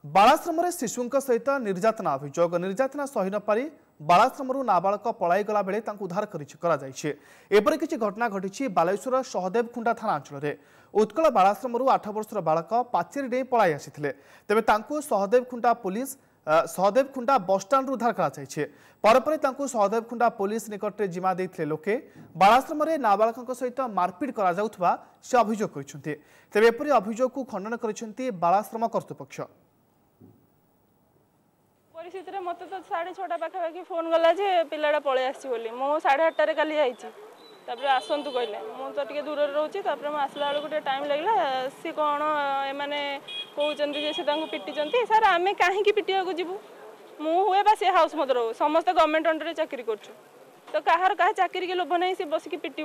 बालाश्रम शिशु सहित निर्यातना अभियोग निर्यातना सही नपारी बालाश्रम नाबालक पलाई गला बेले उद्धार एपरी किसी घटना घटी बालेश्वर सहदेव खुंडा थाना अंचल उत्कल बालाश्रम 8 वर्षर बालक पाचेरी डे पलाई आसी तेज सहदेव खुंडा बसस्टाण्ड उद्धार कर सहदेव खुंडा पुलिस निकट में जिमा देते लोके बालाश्रम नाबालक सहित मारपिट से अभियोग करते तेज एपरी अभियोग को खंडन कर बालाश्रम कर्तृपक्ष। परिस्थिति मत तो 6:30 पाखापाखि फोन गला पिलाटा पलि आसी मो 8:30 काली जापर आसतु कहले मुझे दूर रोचे आसला बेलू टाइम लगला सी कौन एने कहते पिटी सर आम कहीं पिटा जीवु मुझे बा सी हाउस मदर हो समस्त गवर्नमेंट अंडर चाकरी कर तो कहार क्या चाकरी के लोभ नहीं सी बसिक पिट।